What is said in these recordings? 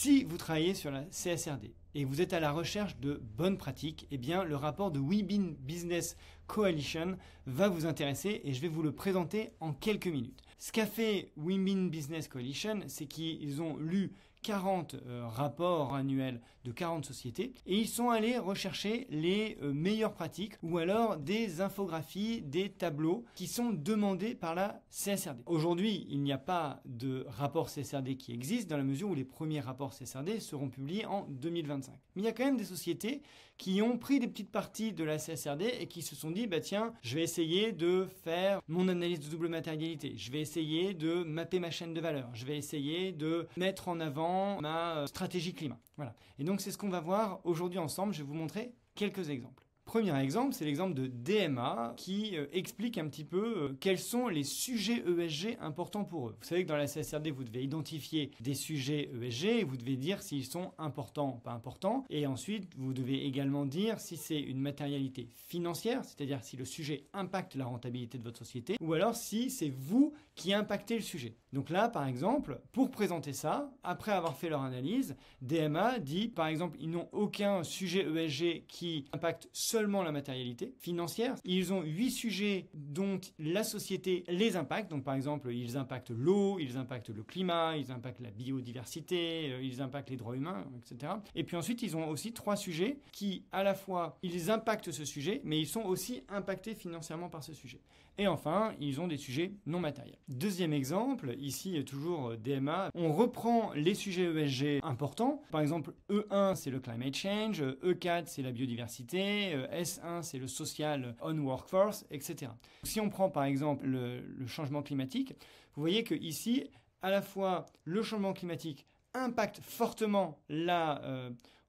Si vous travaillez sur la CSRD et vous êtes à la recherche de bonnes pratiques, eh bien le rapport de Women Business Coalition va vous intéresser et je vais vous le présenter en quelques minutes. Ce qu'a fait Women Business Coalition, c'est qu'ils ont lu 40 rapports annuels de 40 sociétés et ils sont allés rechercher les meilleures pratiques ou alors des infographies, des tableaux qui sont demandés par la CSRD. Aujourd'hui, il n'y a pas de rapport CSRD qui existe dans la mesure où les premiers rapports CSRD seront publiés en 2025. Mais il y a quand même des sociétés qui ont pris des petites parties de la CSRD et qui se sont dit, bah tiens, je vais essayer de faire mon analyse de double matérialité, je vais essayer de mapper ma chaîne de valeur, je vais essayer de mettre en avant ma stratégie climat. Voilà. Et donc c'est ce qu'on va voir aujourd'hui ensemble. Je vais vous montrer quelques exemples. Premier exemple, c'est l'exemple de DMA qui explique un petit peu quels sont les sujets ESG importants pour eux. Vous savez que dans la CSRD, vous devez identifier des sujets ESG et vous devez dire s'ils sont importants ou pas importants. Et ensuite, vous devez également dire si c'est une matérialité financière, c'est-à-dire si le sujet impacte la rentabilité de votre société, ou alors si c'est vous qui impactez le sujet. Donc là, par exemple, pour présenter ça, après avoir fait leur analyse, DMA dit, par exemple, ils n'ont aucun sujet ESG qui impacte seulement la matérialité financière. Ils ont 8 sujets dont la société les impacte. Donc par exemple, ils impactent l'eau, ils impactent le climat, ils impactent la biodiversité, ils impactent les droits humains, etc. Et puis ensuite, ils ont aussi 3 sujets qui, à la fois, ils impactent ce sujet, mais ils sont aussi impactés financièrement par ce sujet. Et enfin, ils ont des sujets non matériels. Deuxième exemple, ici toujours DMA, on reprend les sujets ESG importants. Par exemple, E1, c'est le climate change, E4, c'est la biodiversité, S1, c'est le social on workforce, etc. Si on prend par exemple le changement climatique, vous voyez que ici, à la fois le changement climatique impacte fortement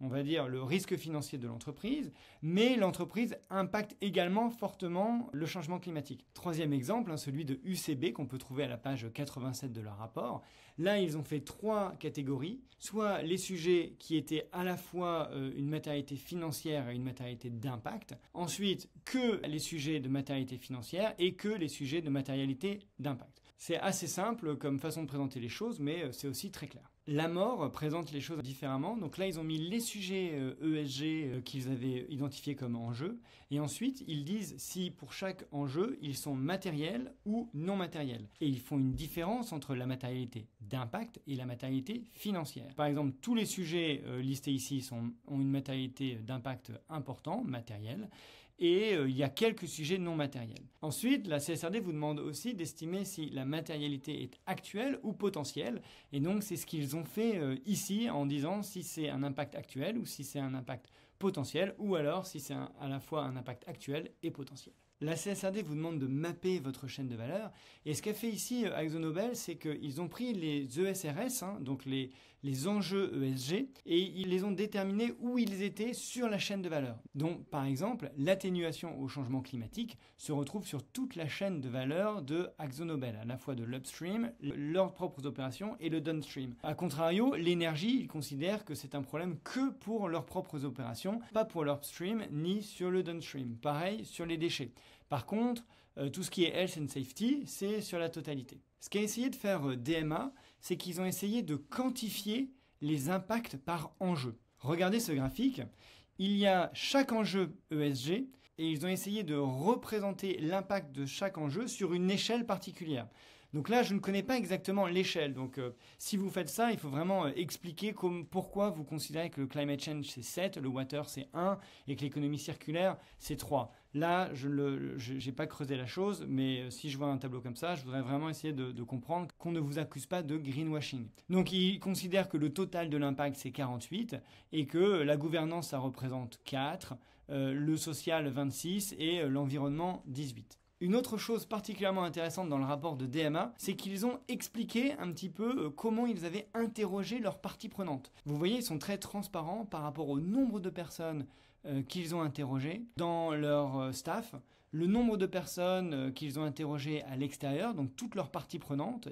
on va dire, le risque financier de l'entreprise, mais l'entreprise impacte également fortement le changement climatique. Troisième exemple, celui de UCB qu'on peut trouver à la page 87 de leur rapport. Là, ils ont fait 3 catégories, soit les sujets qui étaient à la fois une matérialité financière et une matérialité d'impact, ensuite que les sujets de matérialité financière et que les sujets de matérialité d'impact. C'est assez simple comme façon de présenter les choses, mais c'est aussi très clair. L'Amor présente les choses différemment. Donc là, ils ont mis les sujets ESG qu'ils avaient identifiés comme enjeux. Et ensuite, ils disent si pour chaque enjeu, ils sont matériels ou non matériels. Et ils font une différence entre la matérialité d'impact et la matérialité financière. Par exemple, tous les sujets listés ici ont une matérialité d'impact important, matériel. Et il y a quelques sujets non matériels. Ensuite, la CSRD vous demande aussi d'estimer si la matérialité est actuelle ou potentielle. Et donc, c'est ce qu'ils ont fait ici en disant si c'est un impact actuel ou si c'est un impact potentiel ou alors si c'est à la fois un impact actuel et potentiel. La CSRD vous demande de mapper votre chaîne de valeur. Et ce qu'a fait ici AkzoNobel, c'est qu'ils ont pris les ESRS, donc les enjeux ESG, et ils les ont déterminés où ils étaient sur la chaîne de valeur. Donc, par exemple, l'atténuation au changement climatique se retrouve sur toute la chaîne de valeur de AkzoNobel, à la fois de l'upstream, leurs propres opérations, et le downstream. A contrario, l'énergie, ils considèrent que c'est un problème que pour leurs propres opérations, pas pour l'upstream ni sur le downstream. Pareil sur les déchets. Par contre, tout ce qui est health and safety, c'est sur la totalité. Ce qu'a essayé de faire DMA, c'est qu'ils ont essayé de quantifier les impacts par enjeu. Regardez ce graphique. Il y a chaque enjeu ESG et ils ont essayé de représenter l'impact de chaque enjeu sur une échelle particulière. Donc là, je ne connais pas exactement l'échelle. Donc si vous faites ça, il faut vraiment expliquer pourquoi vous considérez que le climate change c'est 7, le water c'est 1 et que l'économie circulaire c'est 3. Là, je n'ai pas creusé la chose, mais si je vois un tableau comme ça, je voudrais vraiment essayer de comprendre qu'on ne vous accuse pas de greenwashing. Donc ils considèrent que le total de l'impact c'est 48 et que la gouvernance ça représente 4, le social 26 et l'environnement 18. Une autre chose particulièrement intéressante dans le rapport de DMA, c'est qu'ils ont expliqué un petit peu comment ils avaient interrogé leurs parties prenantes. Vous voyez, ils sont très transparents par rapport au nombre de personnes qu'ils ont interrogées dans leur staff, le nombre de personnes qu'ils ont interrogées à l'extérieur, donc toutes leurs parties prenantes.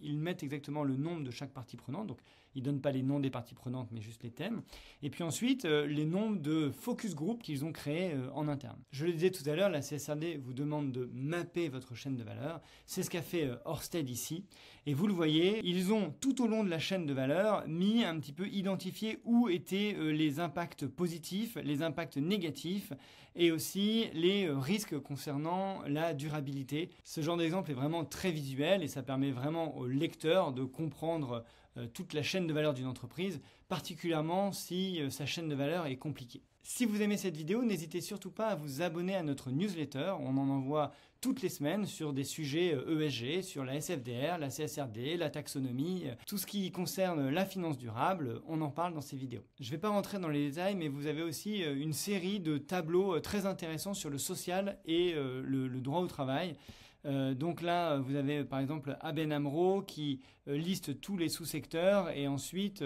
ils mettent exactement le nombre de chaque partie prenante. Donc, ils ne donnent pas les noms des parties prenantes, mais juste les thèmes. Et puis ensuite, les nombres de focus group qu'ils ont créés en interne. Je le disais tout à l'heure, la CSRD vous demande de mapper votre chaîne de valeur. C'est ce qu'a fait Ørsted ici. Et vous le voyez, ils ont tout au long de la chaîne de valeur mis un petit peu identifié où étaient les impacts positifs, les impacts négatifs et aussi les risques concernant la durabilité. Ce genre d'exemple est vraiment très visuel et ça permet vraiment au lecteur de comprendre toute la chaîne de valeur d'une entreprise, particulièrement si sa chaîne de valeur est compliquée. Si vous aimez cette vidéo, n'hésitez surtout pas à vous abonner à notre newsletter. On en envoie toutes les semaines sur des sujets ESG, sur la SFDR, la CSRD, la taxonomie, tout ce qui concerne la finance durable, on en parle dans ces vidéos. Je ne vais pas rentrer dans les détails, mais vous avez aussi une série de tableaux très intéressants sur le social et le droit au travail. Donc là, vous avez par exemple ABN AMRO qui liste tous les sous-secteurs et ensuite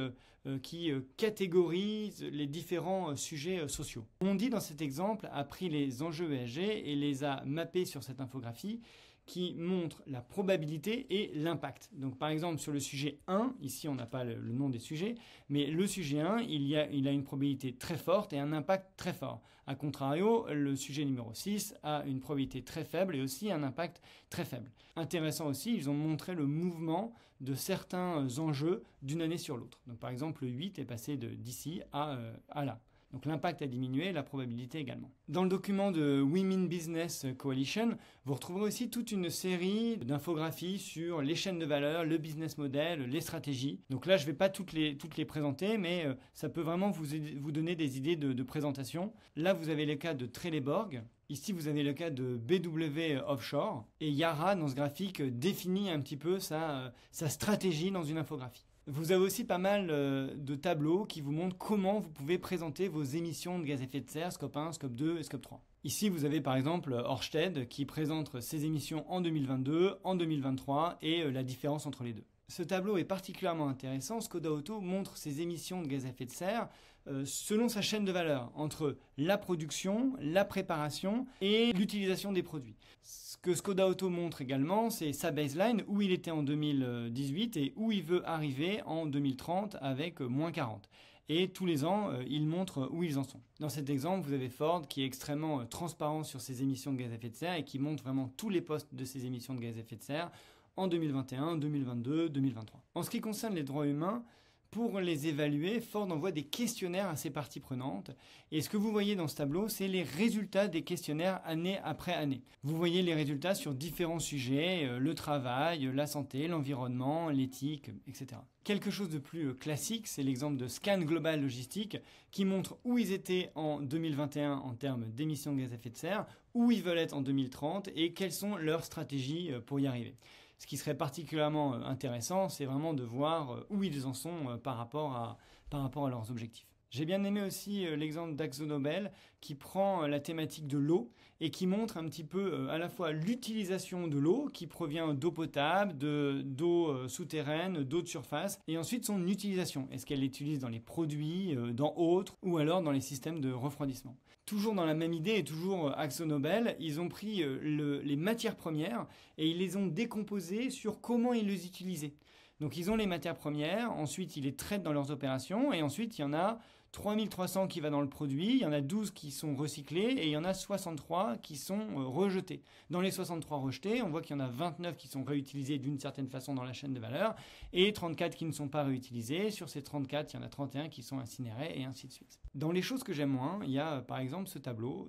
qui catégorise les différents sujets sociaux. On dit dans cet exemple a pris les enjeux ESG et les a mappés sur cette infographie qui montre la probabilité et l'impact. Donc par exemple sur le sujet 1, ici on n'a pas le nom des sujets, mais le sujet 1, il a une probabilité très forte et un impact très fort. A contrario, le sujet numéro 6 a une probabilité très faible et aussi un impact très faible. Intéressant aussi, ils ont montré le mouvement de certains enjeux d'une année sur l'autre. Donc par exemple le 8 est passé d'ici à là. Donc l'impact a diminué, la probabilité également. Dans le document de Women Business Coalition, vous retrouverez aussi toute une série d'infographies sur les chaînes de valeur, le business model, les stratégies. Donc là, je ne vais pas toutes les présenter, mais ça peut vraiment vous donner des idées de présentation. Là, vous avez le cas de Trelleborg. Ici, vous avez le cas de BW Offshore. Et Yara, dans ce graphique, définit un petit peu sa stratégie dans une infographie. Vous avez aussi pas mal de tableaux qui vous montrent comment vous pouvez présenter vos émissions de gaz à effet de serre, scope 1, scope 2 et scope 3. Ici, vous avez par exemple Ørsted qui présente ses émissions en 2022, en 2023 et la différence entre les deux. Ce tableau est particulièrement intéressant. Škoda Auto montre ses émissions de gaz à effet de serre selon sa chaîne de valeur, entre la production, la préparation et l'utilisation des produits. Ce que Škoda Auto montre également, c'est sa baseline, où il était en 2018 et où il veut arriver en 2030 avec moins 40. Et tous les ans, ils montrent où ils en sont. Dans cet exemple, vous avez Ford qui est extrêmement transparent sur ses émissions de gaz à effet de serre et qui montre vraiment tous les postes de ses émissions de gaz à effet de serre en 2021, 2022, 2023. En ce qui concerne les droits humains, pour les évaluer, Ford envoie des questionnaires à ses parties prenantes. Et ce que vous voyez dans ce tableau, c'est les résultats des questionnaires année après année. Vous voyez les résultats sur différents sujets, le travail, la santé, l'environnement, l'éthique, etc. Quelque chose de plus classique, c'est l'exemple de Scan Global Logistique qui montre où ils étaient en 2021 en termes d'émissions de gaz à effet de serre, où ils veulent être en 2030 et quelles sont leurs stratégies pour y arriver. Ce qui serait particulièrement intéressant, c'est vraiment de voir où ils en sont par rapport à leurs objectifs. J'ai bien aimé aussi l'exemple d'AkzoNobel qui prend la thématique de l'eau et qui montre un petit peu à la fois l'utilisation de l'eau qui provient d'eau potable, d'eau souterraine, d'eau de surface et ensuite son utilisation. Est-ce qu'elle l'utilise dans les produits, dans autres ou alors dans les systèmes de refroidissement. Toujours dans la même idée et toujours AkzoNobel, ils ont pris les matières premières et ils les ont décomposées sur comment ils les utilisaient. Donc ils ont les matières premières, ensuite ils les traitent dans leurs opérations et ensuite il y en a 3300 qui va dans le produit, il y en a 12 qui sont recyclés et il y en a 63 qui sont rejetés. Dans les 63 rejetés, on voit qu'il y en a 29 qui sont réutilisés d'une certaine façon dans la chaîne de valeur et 34 qui ne sont pas réutilisés. Sur ces 34, il y en a 31 qui sont incinérés et ainsi de suite. Dans les choses que j'aime moins, il y a par exemple ce tableau.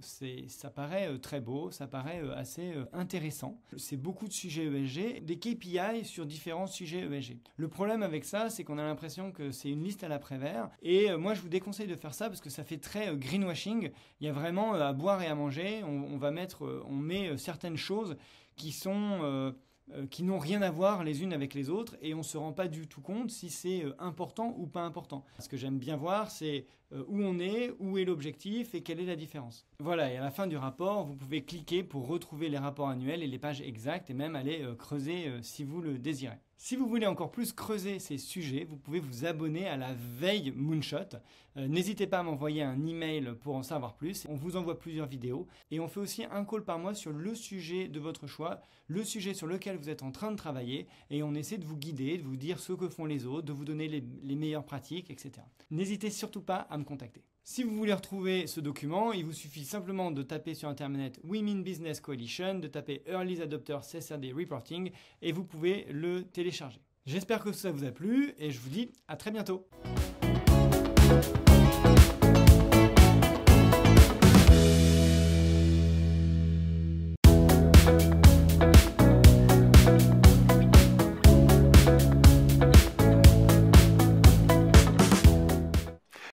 Ça paraît très beau, ça paraît assez intéressant. C'est beaucoup de sujets ESG, des KPI sur différents sujets ESG. Le problème avec ça, c'est qu'on a l'impression que c'est une liste à l'après-vert et moi je vous déconseille de faire ça parce que ça fait très greenwashing. Il y a vraiment à boire et à manger. On met certaines choses qui n'ont rien à voir les unes avec les autres et on ne se rend pas du tout compte si c'est important ou pas important. Ce que j'aime bien voir, c'est où on est, où est l'objectif et quelle est la différence. Voilà, et à la fin du rapport, vous pouvez cliquer pour retrouver les rapports annuels et les pages exactes et même aller creuser si vous le désirez. Si vous voulez encore plus creuser ces sujets, vous pouvez vous abonner à la veille Moonshot. N'hésitez pas à m'envoyer un email pour en savoir plus. On vous envoie plusieurs vidéos et on fait aussi un call par mois sur le sujet de votre choix, le sujet sur lequel vous êtes en train de travailler et on essaie de vous guider, de vous dire ce que font les autres, de vous donner les meilleures pratiques, etc. N'hésitez surtout pas à me contacter. Si vous voulez retrouver ce document, il vous suffit simplement de taper sur Internet Women Business Coalition, de taper Early Adopters CSRD Reporting et vous pouvez le télécharger. J'espère que ça vous a plu et je vous dis à très bientôt.